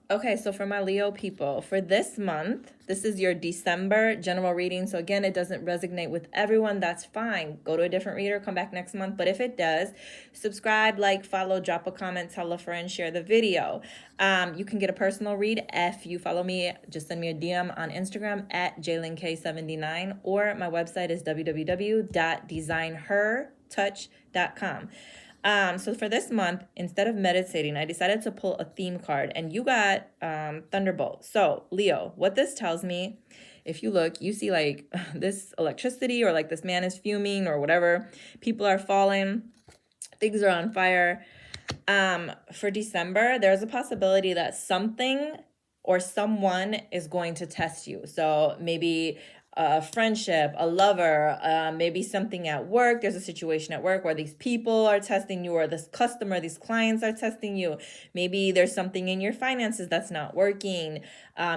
Okay, so for my Leo people, for this month, this is your December general reading. So again, it doesn't resonate with everyone. That's fine. Go to a different reader, come back next month. But if it does, subscribe, like, follow, drop a comment, tell a friend, share the video. You can get a personal read if you follow me. Just send me a DM on Instagram at JaylinK79, or my website is www.designhertouch.com. So for this month, instead of meditating, I decided to pull a theme card, and you got Thunderbolt. So Leo, what this tells me, if you look, you see like this electricity, or like this man is fuming or whatever. People are falling. Things are on fire. For December, there's a possibility that something or someone is going to test you. So maybe a friendship, a lover, maybe something at work. There's a situation at work where these people are testing you, or this customer, these clients are testing you. Maybe there's something in your finances that's not working.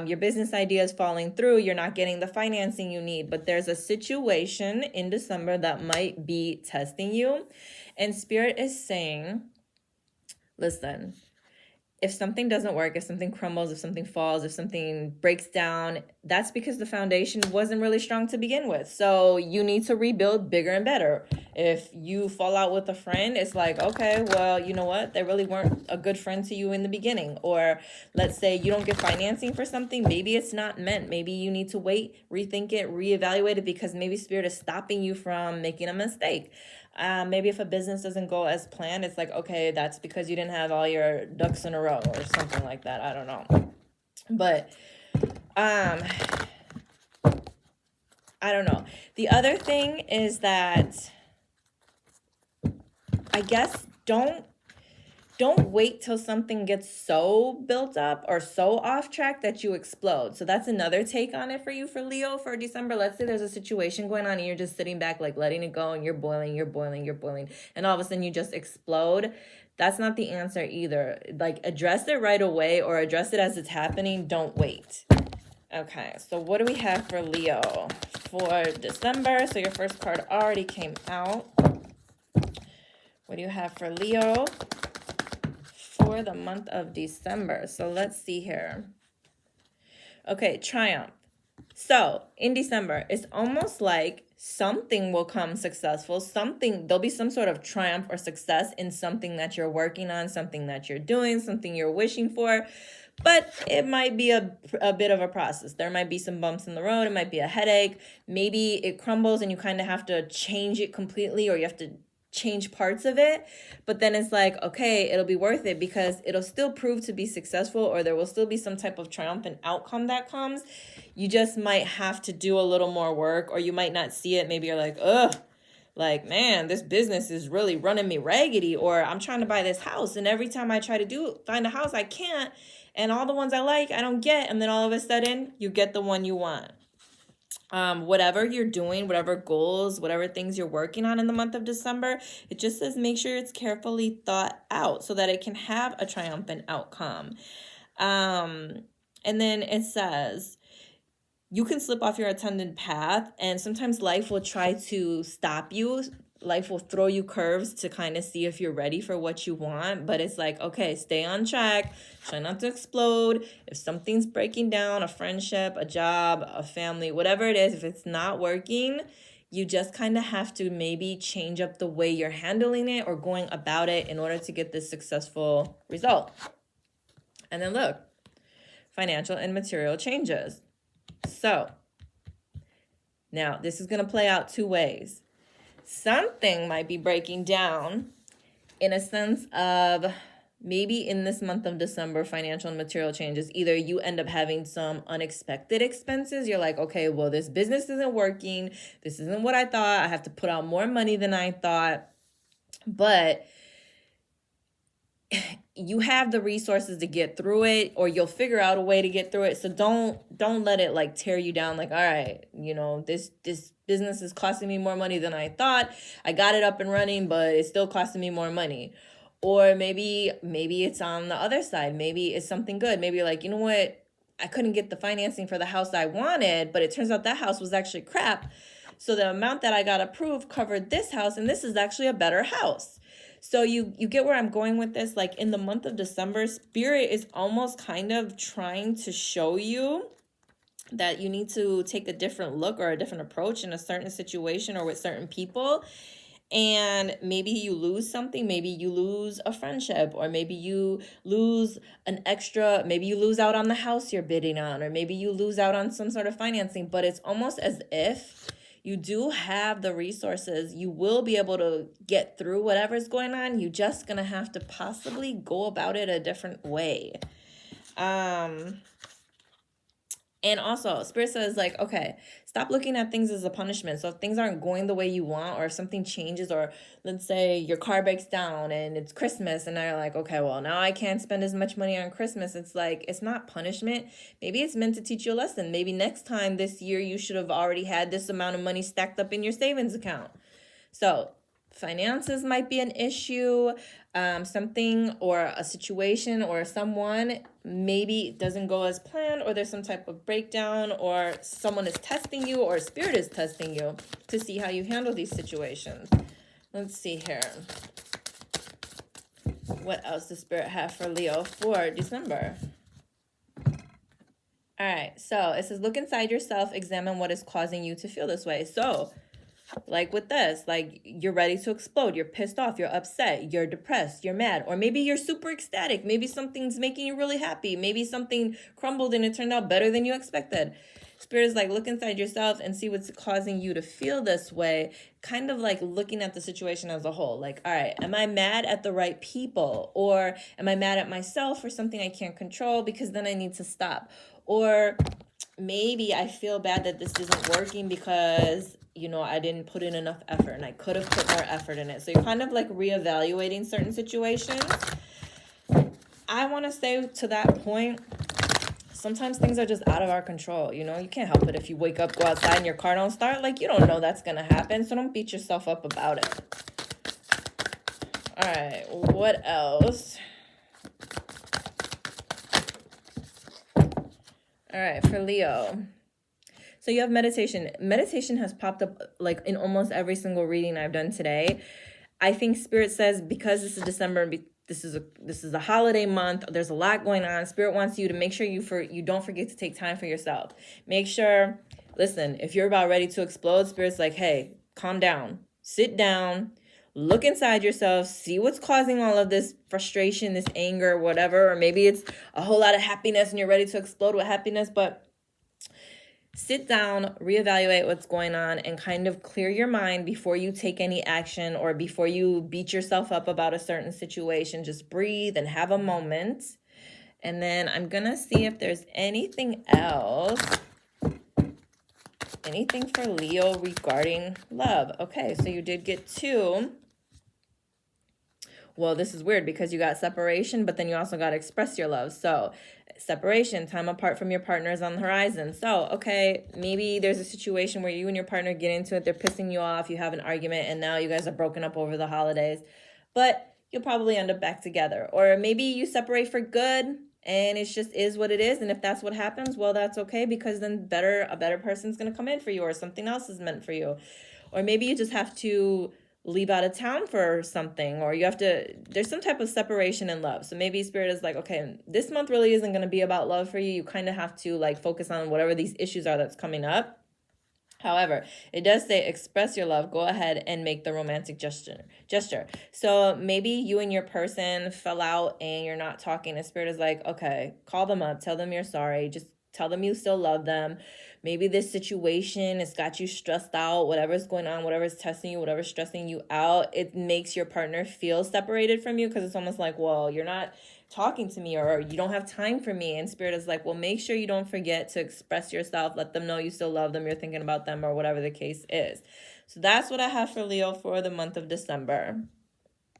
Your business idea is falling through. You're not getting the financing you need. But there's a situation in December that might be testing you. And Spirit is saying, listen, if something doesn't work, if something crumbles, if something falls, if something breaks down, that's because the foundation wasn't really strong to begin with. So you need to rebuild bigger and better. If you fall out with a friend, it's like, okay, well, you know what? They really weren't a good friend to you in the beginning. Or let's say you don't get financing for something. Maybe it's not meant. Maybe you need to wait, rethink it, reevaluate it, because maybe Spirit is stopping you from making a mistake. Maybe if a business doesn't go as planned, it's like, okay, that's because you didn't have all your ducks in a row or something like that. I don't know. But I don't know. The other thing is that I guess don't wait till something gets so built up or so off track that you explode. So that's another take on it for you, for Leo, for December. Let's say there's a situation going on and you're just sitting back, like letting it go, and you're boiling, and all of a sudden you just explode. That's not the answer either. Like, address it right away, or address it as it's happening. Don't wait. Okay, so what do we have for Leo for December? So your first card already came out. What do you have for Leo for the month of December? So let's see here. Okay, triumph. So in December, it's almost like something will come successful. There'll be some sort of triumph or success in something that you're working on, something that you're doing, something you're wishing for. But it might be a bit of a process. There might be some bumps in the road. It might be a headache. Maybe it crumbles and you kind of have to change it completely, or you have to change parts of it. But then it's like, okay, it'll be worth it because it'll still prove to be successful, or there will still be some type of triumphant outcome that comes. You just might have to do a little more work, or you might not see it. Maybe you're like, ugh, like, man, this business is really running me raggedy, or I'm trying to buy this house, and every time I try to find a house, I can't. And all the ones I like, I don't get. And then all of a sudden, you get the one you want. Whatever you're doing, whatever goals, whatever things you're working on in the month of December, it just says make sure it's carefully thought out so that it can have a triumphant outcome. And then it says you can slip off your intended path, and sometimes life will try to stop you. Life will throw you curves to kind of see if you're ready for what you want. But it's like, okay, stay on track. Try not to explode. If something's breaking down, a friendship, a job, a family, whatever it is, if it's not working, you just kind of have to maybe change up the way you're handling it or going about it in order to get this successful result. And then look, financial and material changes. So now this is going to play out two ways. Something might be breaking down in a sense of maybe in this month of December, financial and material changes. Either you end up having some unexpected expenses. You're like, okay, well, this business isn't working. This isn't what I thought. I have to put out more money than I thought. But you have the resources to get through it, or you'll figure out a way to get through it. So don't let it like tear you down. Like, all right, you know, this business is costing me more money than I thought. I got it up and running, but it's still costing me more money. Or maybe it's on the other side. Maybe it's something good. Maybe you're like, you know what? I couldn't get the financing for the house I wanted, but it turns out that house was actually crap. So the amount that I got approved covered this house, and this is actually a better house. So you get where I'm going with this. Like in the month of December, Spirit is almost kind of trying to show you that you need to take a different look or a different approach in a certain situation or with certain people. And maybe you lose something, maybe you lose a friendship, or maybe you lose maybe you lose out on the house you're bidding on, or maybe you lose out on some sort of financing. But it's almost as if you do have the resources. You will be able to get through whatever's going on. You're just gonna have to possibly go about it a different way. And also, Spirit says, like, okay, stop looking at things as a punishment. So if things aren't going the way you want, or if something changes, or let's say your car breaks down and it's Christmas and now you're like, okay, well, now I can't spend as much money on Christmas. It's like, it's not punishment. Maybe it's meant to teach you a lesson. Maybe next time this year you should have already had this amount of money stacked up in your savings account. So finances might be an issue, something or a situation or someone maybe doesn't go as planned, or there's some type of breakdown, or someone is testing you, or Spirit is testing you to see how you handle these situations. Let's see here. What else does Spirit have for Leo for December? All right, so it says, look inside yourself, examine what is causing you to feel this way. So like with this, like you're ready to explode, you're pissed off, you're upset, you're depressed, you're mad, or maybe you're super ecstatic. Maybe something's making you really happy. Maybe something crumbled and it turned out better than you expected. Spirit is like, look inside yourself and see what's causing you to feel this way. Kind of like looking at the situation as a whole. Like, all right, am I mad at the right people? Or am I mad at myself for something I can't control, because then I need to stop? Or maybe I feel bad that this isn't working because, you know, I didn't put in enough effort and I could have put more effort in it. So you're kind of like reevaluating certain situations. I want to say to that point, sometimes things are just out of our control. You know, you can't help it if you wake up, go outside and your car don't start. Like, you don't know that's going to happen. So don't beat yourself up about it. All right, what else? All right, for Leo. So you have meditation. Meditation has popped up like in almost every single reading I've done today. I think Spirit says, because this is December, this is a holiday month, there's a lot going on. Spirit wants you to make sure you don't forget to take time for yourself. Make sure, listen, if you're about ready to explode, Spirit's like, hey, calm down, sit down, look inside yourself, see what's causing all of this frustration, this anger, whatever. Or maybe it's a whole lot of happiness and you're ready to explode with happiness, but sit down, reevaluate what's going on, and kind of clear your mind before you take any action or before you beat yourself up about a certain situation. Just breathe and have a moment. And then I'm going to see if there's anything else. Anything for Leo regarding love. Okay, so you did get 2. Well, this is weird because you got separation, but then you also got express your love. So separation, time apart from your partner is on the horizon. So, okay, maybe there's a situation where you and your partner get into it. They're pissing you off. You have an argument and now you guys are broken up over the holidays. But you'll probably end up back together. Or maybe you separate for good and it just is what it is. And if that's what happens, well, that's okay, because then a better person's going to come in for you, or something else is meant for you. Or maybe you just have to leave out of town for something, or there's some type of separation in love. So maybe Spirit is like, okay, this month really isn't going to be about love for you. You kind of have to like focus on whatever these issues are that's coming up. However, it does say express your love. Go ahead and make the romantic gesture. So maybe you and your person fell out and you're not talking. The Spirit is like, okay, call them up, tell them you're sorry, just tell them you still love them. Maybe this situation has got you stressed out, whatever's going on, whatever's testing you, whatever's stressing you out, it makes your partner feel separated from you, because it's almost like, well, you're not talking to me, or you don't have time for me. And Spirit is like, well, make sure you don't forget to express yourself. Let them know you still love them, you're thinking about them, or whatever the case is. So that's what I have for Leo for the month of December.